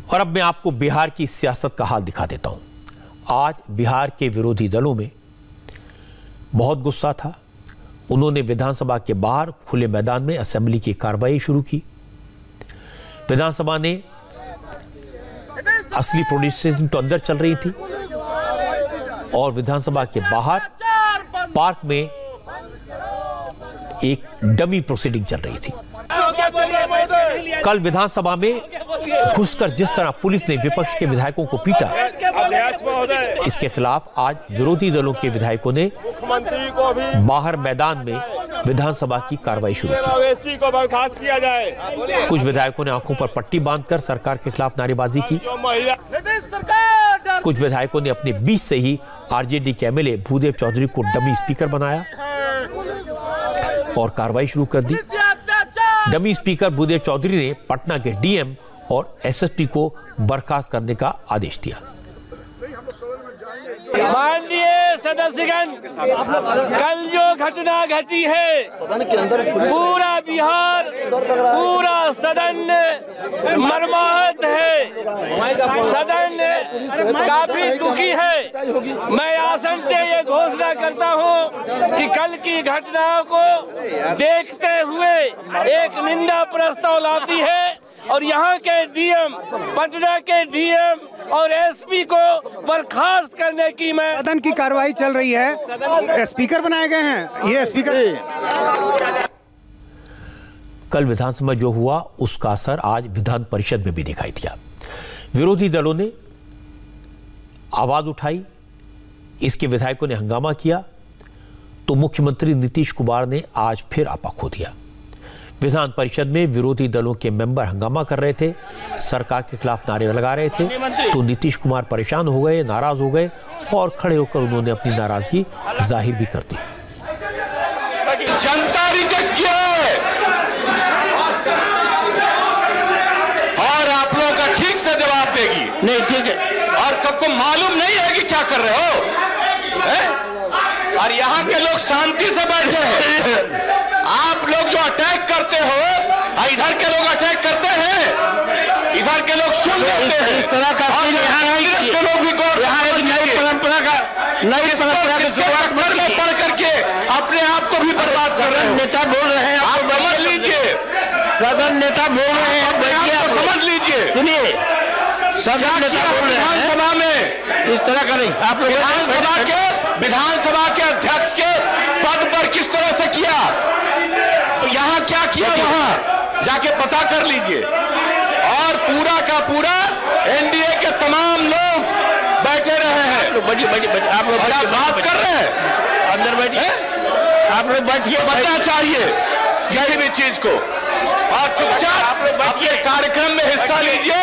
और अब मैं आपको बिहार की सियासत का हाल दिखा देता हूं। आज बिहार के विरोधी दलों में बहुत गुस्सा था। उन्होंने विधानसभा के बाहर खुले मैदान में असेंबली की कार्रवाई शुरू की। विधानसभा ने असली प्रोटेस्टिंग तो अंदर चल रही थी और विधानसभा के बाहर पार्क में एक डमी प्रोसीडिंग चल रही थी। कल विधानसभा में घुसकर जिस तरह पुलिस ने विपक्ष के विधायकों को पीटा, इसके खिलाफ आज विरोधी दलों के विधायकों ने बाहर मैदान में विधानसभा की कार्रवाई शुरू की। कुछ विधायकों ने आंखों पर पट्टी बांधकर सरकार के खिलाफ नारेबाजी की। कुछ विधायकों ने अपने बीच से ही आरजेडी के एमएलए भूदेव चौधरी को डमी स्पीकर बनाया और कार्रवाई शुरू कर दी। डमी स्पीकर भूदेव चौधरी ने पटना के डीएम और एसएसपी को बर्खास्त करने का आदेश दिया। माननीय सदस्यगण, कल जो घटना घटी है, पूरा बिहार, पूरा सदन मर्माहत है। सदन काफी दुखी है। मैं आसन से ये घोषणा करता हूँ कि कल की घटनाओं को देखते हुए एक निंदा प्रस्ताव लाती है और यहाँ के डीएम, पटना के डीएम और एसपी को बर्खास्त करने की मैं सदन की कार्रवाई चल रही है। स्पीकर बनाए गए हैं, ये स्पीकर। कल विधानसभा जो हुआ उसका असर आज विधान परिषद में भी दिखाई दिया। विरोधी दलों ने आवाज उठाई, इसके विधायकों ने हंगामा किया तो मुख्यमंत्री नीतीश कुमार ने आज फिर आपा खो दिया। विधान परिषद में विरोधी दलों के मेंबर हंगामा कर रहे थे, सरकार के खिलाफ नारे लगा रहे थे, तो नीतीश कुमार परेशान हो गए, नाराज हो गए और खड़े होकर उन्होंने अपनी नाराजगी जाहिर भी कर दी। जनता रिजेक्ट किया है और आप लोगों का ठीक से जवाब देगी। नहीं, ठीक है। और सबको मालूम नहीं है कि क्या कर रहे हो है? और यहाँ के लोग शांति से बैठे हैं। आप लोग जो अटैक करते हो, इधर के लोग अटैक करते हैं, इधर के लोग सुन लेते हैं। इस तरह का कांग्रेस के लोग भी यहाँ एक नई परंपरा का घर में पढ़ करके अपने आप को भी बर्बाद कर रहे हैं। नेता बोल रहे हैं, आप समझ लीजिए। सदन नेता बोल रहे हैं, आप समझ लीजिए। सुनिए, सदन नेता बोल रहे हैं, विधानसभा में इस तरह का नहीं। आप विधानसभा के अध्यक्ष के पद पर किस तरह से किया, तो यहाँ क्या किया वहां जाके पता कर लीजिए। और पूरा का पूरा एनडीए के तमाम लोग बैठे रहे हैं। आप लोग बात कर रहे हैं, अंदर बैठिए, आप लोग बैठिए। बताना चाहिए यही भी चीज को, और चुपचाप अपने कार्यक्रम में हिस्सा लीजिए,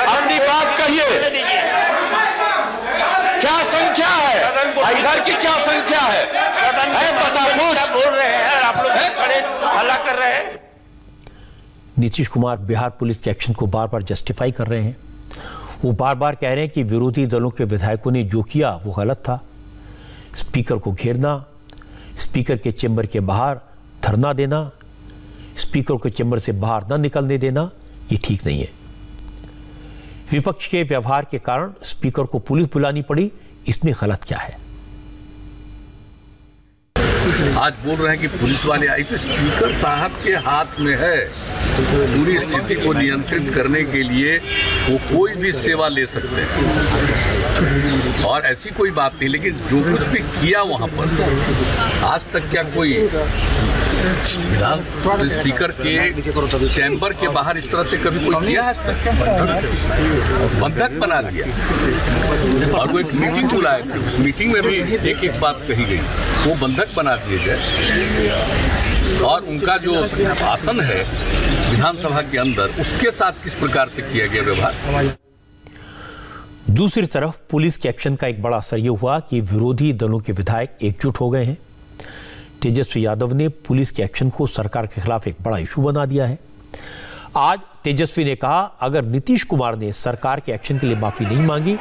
अपनी बात कहिए। क्या संख्या है इधर की, क्या संख्या है पता कुछ बोल रहे हैं, आप लोग खड़े हल्ला कर रहे हैं। नीतीश कुमार बिहार पुलिस के एक्शन को बार बार जस्टिफाई कर रहे हैं। वो बार बार कह रहे हैं कि विरोधी दलों के विधायकों ने जो किया वो गलत था। स्पीकर को घेरना, स्पीकर के चेंबर के बाहर धरना देना, स्पीकर को चेंबर से बाहर न निकलने देना, ये ठीक नहीं है। विपक्ष के व्यवहार के कारण स्पीकर को पुलिस बुलानी पड़ी, इसमें गलत क्या है? आज बोल रहे हैं कि पुलिस वाले आई, तो स्पीकर साहब के हाथ में है पूरी स्थिति को नियंत्रित करने के लिए। वो कोई भी सेवा ले सकते हैं और ऐसी कोई बात नहीं। लेकिन जो कुछ भी किया वहां पर, आज तक क्या कोई स्पीकर के चैम्बर के बाहर इस तरह से कभी कोई किया है? बंधक बना दिया। और वो एक मीटिंग बुलाए थे, उस मीटिंग में भी एक एक बात कही गई, वो बंधक बना दिए गए। और उनका जो आसन है विधानसभा के अंदर, उसके साथ किस प्रकार से किया गया व्यवहार। दूसरी तरफ पुलिस के एक्शन का एक बड़ा असर यह हुआ कि विरोधी दलों के विधायक एकजुट हो गए हैं। तेजस्वी यादव ने पुलिस के एक्शन को सरकार के खिलाफ एक बड़ा इशू बना दिया है। आज तेजस्वी ने कहा, अगर नीतीश कुमार ने सरकार के एक्शन के लिए माफी नहीं मांगी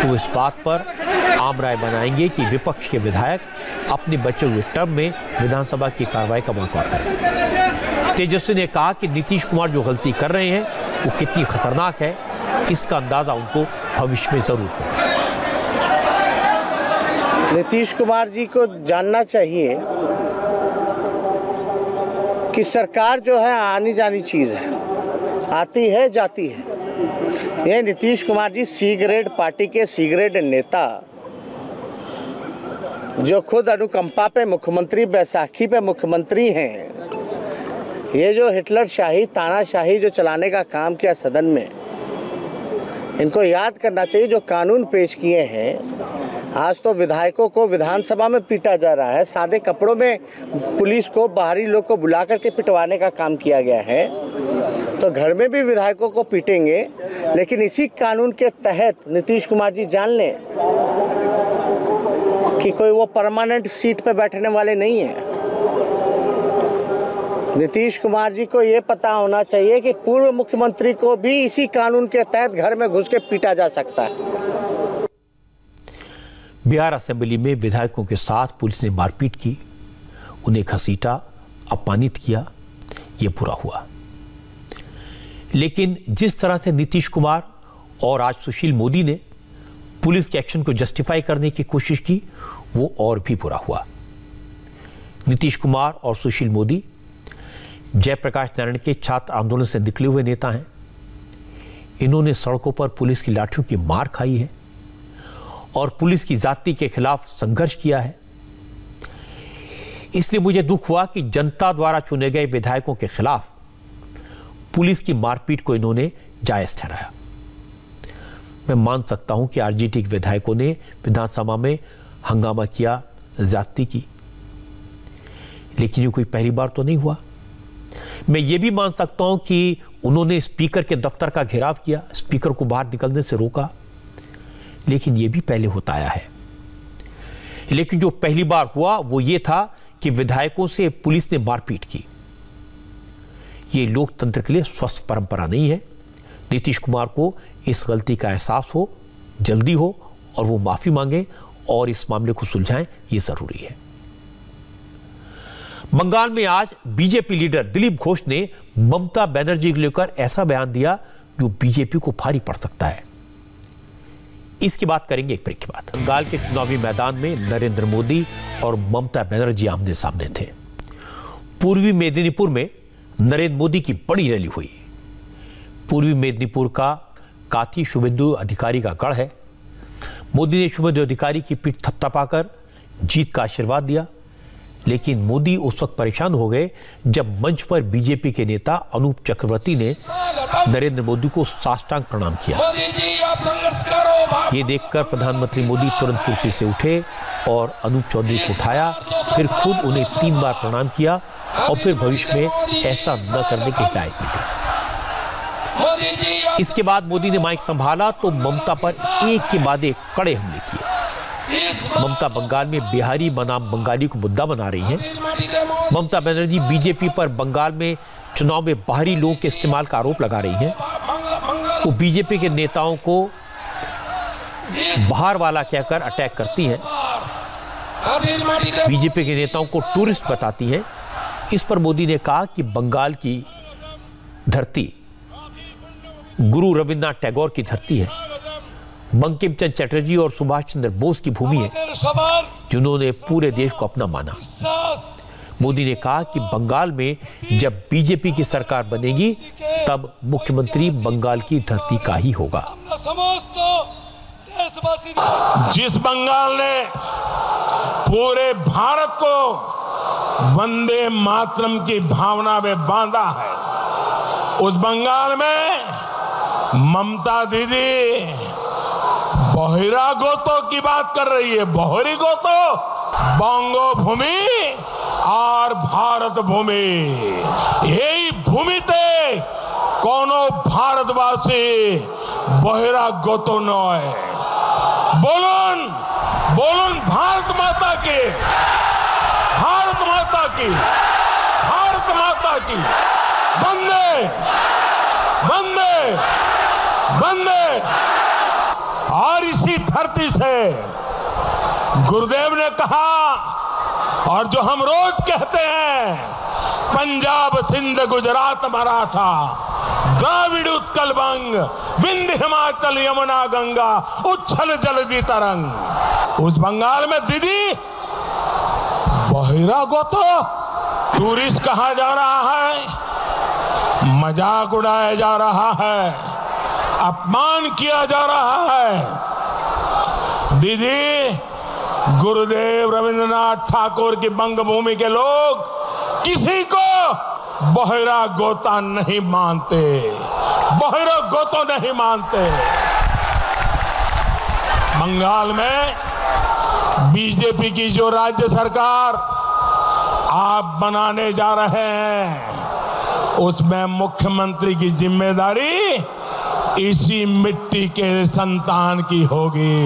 तो इस बात पर आम राय बनाएंगे कि विपक्ष के विधायक अपने बचे हुए टर्म में विधानसभा की कार्रवाई का बॉयकॉट करें। तेजस्वी ने कहा कि नीतीश कुमार जो गलती कर रहे हैं वो कितनी खतरनाक है, इसका अंदाजा उनको भविष्य में जरूर होगा। नीतीश कुमार जी को जानना चाहिए कि सरकार जो है आनी जानी चीज़ है, आती है जाती है। ये Nitish Kumar ji C grade party के सी ग्रेड नेता, जो खुद अनुकंपा पे मुख्यमंत्री, बैसाखी पे मुख्यमंत्री हैं। ये जो हिटलर शाही, तानाशाही जो चलाने का काम किया सदन में, इनको याद करना चाहिए जो कानून पेश किए हैं। आज तो विधायकों को विधानसभा में पीटा जा रहा है, सादे कपड़ों में पुलिस को, बाहरी लोग को बुला करके पिटवाने का काम किया गया है। तो घर में भी विधायकों को पीटेंगे, लेकिन इसी कानून के तहत नीतीश कुमार जी जान लें कि कोई वो परमानेंट सीट पे बैठने वाले नहीं हैं। नीतीश कुमार जी को ये पता होना चाहिए कि पूर्व मुख्यमंत्री को भी इसी कानून के तहत घर में घुस के पीटा जा सकता है। बिहार असेंबली में विधायकों के साथ पुलिस ने मारपीट की, उन्हें घसीटा, अपमानित किया, ये बुरा हुआ। लेकिन जिस तरह से नीतीश कुमार और आज सुशील मोदी ने पुलिस के एक्शन को जस्टिफाई करने की कोशिश की, वो और भी बुरा हुआ। नीतीश कुमार और सुशील मोदी जयप्रकाश नारायण के छात्र आंदोलन से निकले हुए नेता हैं। इन्होंने सड़कों पर पुलिस की लाठियों की मार खाई है और पुलिस की जाति के खिलाफ संघर्ष किया है। इसलिए मुझे दुख हुआ कि जनता द्वारा चुने गए विधायकों के खिलाफ पुलिस की मारपीट को इन्होंने जायज ठहराया। मैं मान सकता हूं कि आरजेडी के विधायकों ने विधानसभा में हंगामा किया, ज्यादती की, लेकिन ये कोई पहली बार तो नहीं हुआ। मैं ये भी मान सकता हूं कि उन्होंने स्पीकर के दफ्तर का घेराव किया, स्पीकर को बाहर निकलने से रोका, लेकिन यह भी पहले होता आया है। लेकिन जो पहली बार हुआ वो ये था कि विधायकों से पुलिस ने मारपीट की। ये लोकतंत्र के लिए स्वस्थ परंपरा नहीं है। नीतीश कुमार को इस गलती का एहसास हो, जल्दी हो, और वो माफी मांगे और इस मामले को सुलझाएं, ये जरूरी है। बंगाल में आज बीजेपी लीडर दिलीप घोष ने ममता बनर्जी को लेकर ऐसा बयान दिया जो बीजेपी को भारी पड़ सकता है। इसकी बात करेंगे एक ब्रेक के बाद। बंगाल के चुनावी मैदान में नरेंद्र मोदी और ममता बनर्जी आमने सामने थे। पूर्वी मेदिनीपुर में नरेंद्र मोदी की बड़ी रैली हुई। पूर्वी मेदिनीपुर का काथी शुभेंदु अधिकारी का गढ़ है। मोदी ने शुभेंदु अधिकारी की पीठ थपथपाकर जीत का आशीर्वाद दिया, लेकिन मोदी उस वक्त परेशान हो गए जब मंच पर बीजेपी के नेता अनूप चक्रवर्ती ने नरेंद्र मोदी को साष्टांग प्रणाम किया। ये देखकर प्रधानमंत्री मोदी तुरंत कुर्सी से उठे और अनूप चौधरी को उठाया, फिर खुद उन्हें 3 बार प्रणाम किया और फिर भविष्य में ऐसा न करने की हिदायत भी दी। इसके बाद मोदी ने माइक संभाला तो ममता पर एक के बाद एक कड़े हमले किए। ममता बंगाल में बिहारी बनाम बंगाली को मुद्दा बना रही हैं। ममता बनर्जी बीजेपी पर बंगाल में चुनाव में बाहरी लोगों के इस्तेमाल का आरोप लगा रही हैं। वो बीजेपी के नेताओं को बाहर वाला कहकर अटैक करती हैं। बीजेपी के नेताओं को टूरिस्ट बताती हैं। इस पर मोदी ने कहा कि बंगाल की धरती गुरु रविन्द्रनाथ टैगोर की धरती है, बंकिम चंद्र चटर्जी और सुभाष चंद्र बोस की भूमि है, जिन्होंने पूरे देश को अपना माना। मोदी ने कहा कि बंगाल में जब बीजेपी की सरकार बनेगी तब मुख्यमंत्री बंगाल की धरती का ही होगा। जिस बंगाल ने पूरे भारत को वंदे मातरम की भावना में बांधा है, उस बंगाल में ममता दीदी बोहिरा गोतो की बात कर रही है। बोहरी गोतो, बोंगो भूमि और भारत भूमि, यही भूमि ते कोनो भारतवासी बोहिरा गोतो नय। बोलुन बोलुन भारत माता की, भारत माता की, भारत माता की वंदे वंदे वंदे। और इसी धरती से गुरुदेव ने कहा, और जो हम रोज कहते हैं, पंजाब सिंध गुजरात मराठा द्राविड़ उत्कल बंग विंध्य हिमाचल यमुना गंगा उच्छल जलधि तरंग। उस बंगाल में दीदी बहिरा गोतो टूरिस्ट कहा जा रहा है, मजाक उड़ाया जा रहा है, अपमान किया जा रहा है। दीदी, गुरुदेव रविंद्रनाथ ठाकुर की बंगभूमि के लोग किसी को बहिरा गोता नहीं मानते, बहिरा गोतो नहीं मानते। बंगाल में बीजेपी की जो राज्य सरकार आप बनाने जा रहे हैं, उसमें मुख्यमंत्री की जिम्मेदारी इसी मिट्टी के संतान की होगी,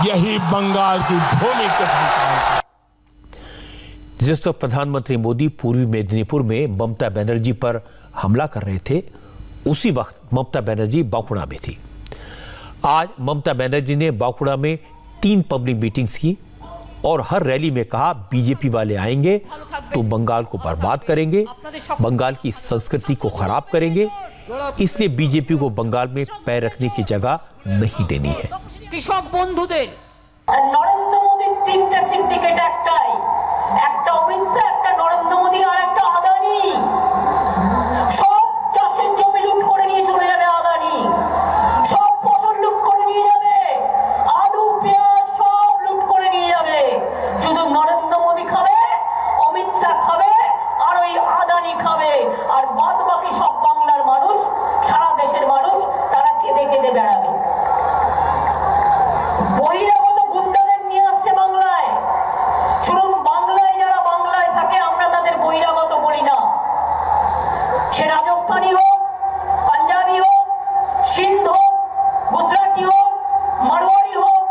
यही बंगाल की भूमि के संतान। जिस वक्त प्रधानमंत्री मोदी पूर्वी मेदिनीपुर में ममता बनर्जी पर हमला कर रहे थे, उसी वक्त ममता बनर्जी बांकुड़ा में थी। आज ममता बनर्जी ने बांकुड़ा में 3 पब्लिक मीटिंग्स की और हर रैली में कहा बीजेपी वाले आएंगे तो बंगाल को बर्बाद करेंगे, बंगाल की संस्कृति को खराब करेंगे, इसलिए बीजेपी को बंगाल में पैर रखने की जगह नहीं देनी है। কৃষক বন্ধুদের নরেন্দ্র মোদীর 3টে সিন্ডিকেট একটাই, একটা অমিত শাহ, একটা নরেন্দ্র মোদী আর একটা আদানি। সব চাষের জমি লুট করে নিয়ে চলে যাবে আদানি, সব ফসল লুট করে নিয়ে যাবে, আলু পেঁয়াজ সব লুট করে নিয়ে যাবে। শুধু নরেন্দ্র মোদী খাবে, অমিত শাহ খাবে আর ওই আদানি খাবে, আর বাদ বাকি সব বাংলার মানুষ, সারা দেশের মানুষ তারা কেঁদে কেঁদে বেড়াবে। বহিরাগত গুন্ডাদের নিয়ে আসছে বাংলায়। শুনুন, বাংলায় যারা বাংলায় থাকে আমরা তাদের বহিরাগত বলি না। সে রাজস্থানী হোক, পাঞ্জাবি হোক, সিন্ধ হোক, গুজরাটি হোক, মারওয়ারি হোক,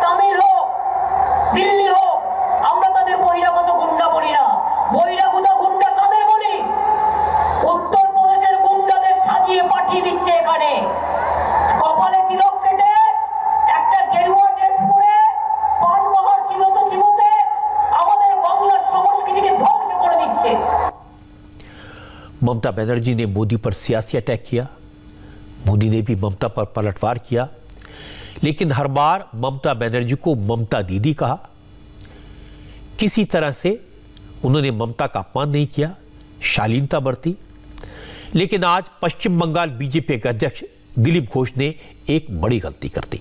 তামিল হোক, দিল্লি হোক, আমরা তাদের বহিরাগত গুন্ডা বলি না। বহিরাগত গুন্ডা কাদের বলি? উত্তরপ্রদেশের গুন্ডাদের সাজিয়ে পাঠিয়ে দিচ্ছে এখানে, কপালে তিলক কেটে একটা গেরুয়া ড্রেস পরে পানবাহার চিবোতে চিবোতে আমাদের বাংলার সংস্কৃতিকে ধ্বংস করে দিচ্ছে। ममता बनर्जी ने मोदी पर सियासी अटैक किया, मोदी ने भी ममता पर पलटवार किया। लेकिन हर बार ममता बनर्जी को ममता दीदी कहा। किसी तरह से उन्होंने ममता का अपमान नहीं किया, शालीनता बरती। लेकिन आज पश्चिम बंगाल बीजेपी के अध्यक्ष दिलीप घोष ने एक बड़ी गलती कर दी।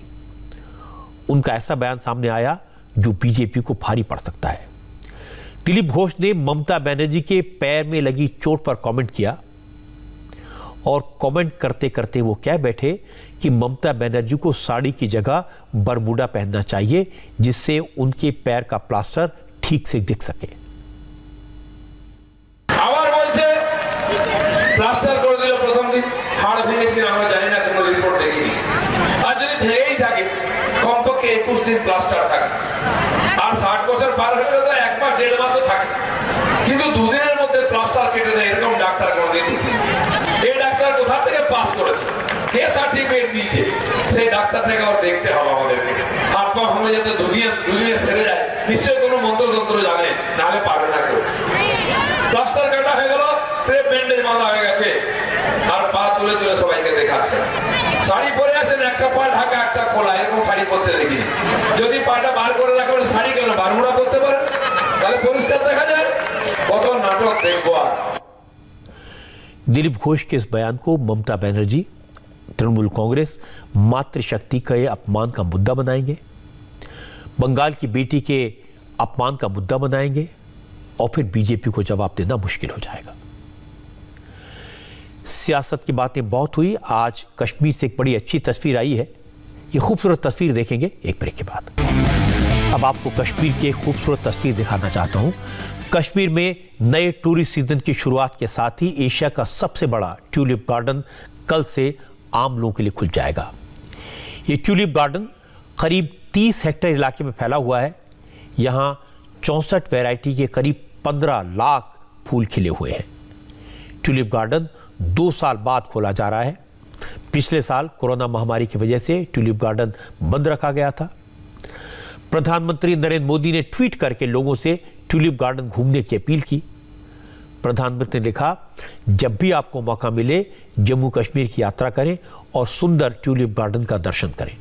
उनका ऐसा बयान सामने आया जो बीजेपी को भारी पड़ सकता है। दिलीप घोष ने ममता बनर्जी के पैर में लगी चोट पर कमेंट किया और कमेंट करते करते वो कह बैठे कि ममता बनर्जी को साड़ी की जगह बरमूडा पहनना चाहिए, जिससे उनके पैर का प्लास्टर ठीक से दिख सके। আবার বলছে প্লাস্টার করে দিল প্রথম দিন, হাড় ভেঙেছে কিনা আমরা জানি না, কোনো রিপোর্ট দেখিনি। আর যদি ভেঙেই থাকে কমপক্ষে 21 দিন প্লাস্টার থাকে, আর 60 বছর পার হলে তো 1 মাস 1.5 মাসও থাকে, কিন্তু 2 দিনের মধ্যে প্লাস্টার কেটে দেয় এরকম ডাক্তার কোনোদিন দেখিনি। এই ডাক্তার কোথা থেকে পাস করেছে, কে সার্টিফিকেট দিয়েছে, সেই ডাক্তারটাকে আবার দেখতে হবে আমাদেরকে। হাত পা ভেঙে যেতে দুদিনে সেরে যায়, নিশ্চয়ই কোনো মন্ত্রতন্ত্র জানে, নাহলে পারবে না কেউ। প্লাস্টার কাটা হয়ে গেল, ক্রেপ ব্যান্ডেজ বাঁধা হয়ে গেছে, আর পা তুলে তুলে সবাইকে দেখাচ্ছে। শাড়ি পরে আছেন, একটা পা ঢাকা একটা খোলা, এরকম শাড়ি পরতে দেখিনি। যদি পাটা বার করে রাখবেন, শাড়ি কেন বারমুড়া পরতে পারেন, তাহলে পরিষ্কার দেখা যায়। কত নাটক দেখবো। আর दिलीप घोष के इस बयान को ममता बनर्जी, तृणमूल कांग्रेस मातृशक्ति का अपमान का मुद्दा बनाएंगे, बंगाल की बेटी के अपमान का मुद्दा बनाएंगे और फिर बीजेपी को जवाब देना मुश्किल हो जाएगा। सियासत की बातें बहुत हुई। आज कश्मीर से एक बड़ी अच्छी तस्वीर आई है। ये खूबसूरत तस्वीर देखेंगे एक ब्रेक के बाद। अब आपको कश्मीर की एक खूबसूरत तस्वीर दिखाना चाहता हूं। कश्मीर में नए टूरिस्ट सीजन की शुरुआत के साथ ही एशिया का सबसे बड़ा ट्यूलिप गार्डन कल से आम लोगों के लिए खुल जाएगा। ये ट्यूलिप गार्डन करीब 30 हेक्टेयर इलाके में फैला हुआ है। यहाँ 64 वैरायटी के करीब 15 लाख फूल खिले हुए हैं। ट्यूलिप गार्डन 2 साल बाद खोला जा रहा है। पिछले साल कोरोना महामारी की वजह से ट्यूलिप गार्डन बंद रखा गया था। प्रधानमंत्री नरेंद्र मोदी ने ट्वीट करके लोगों से ट्यूलिप गार्डन घूमने की अपील की। प्रधानमंत्री ने लिखा, जब भी आपको मौका मिले जम्मू कश्मीर की यात्रा करें और सुंदर ट्यूलिप गार्डन का दर्शन करें।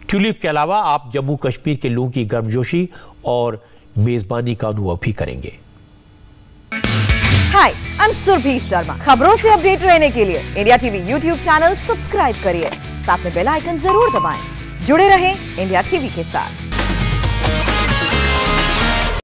ट्यूलिप के अलावा आप जम्मू कश्मीर के लोगों की गर्मजोशी और मेजबानी का अनुभव भी करेंगे। हाय, आई एम सुरभि शर्मा। खबरों से अपडेट रहने के लिए India TV YouTube channel subscribe करिए, साथ में बेल आइकन जरूर दबाएं। जुड़े रहें इंडिया टीवी के साथ।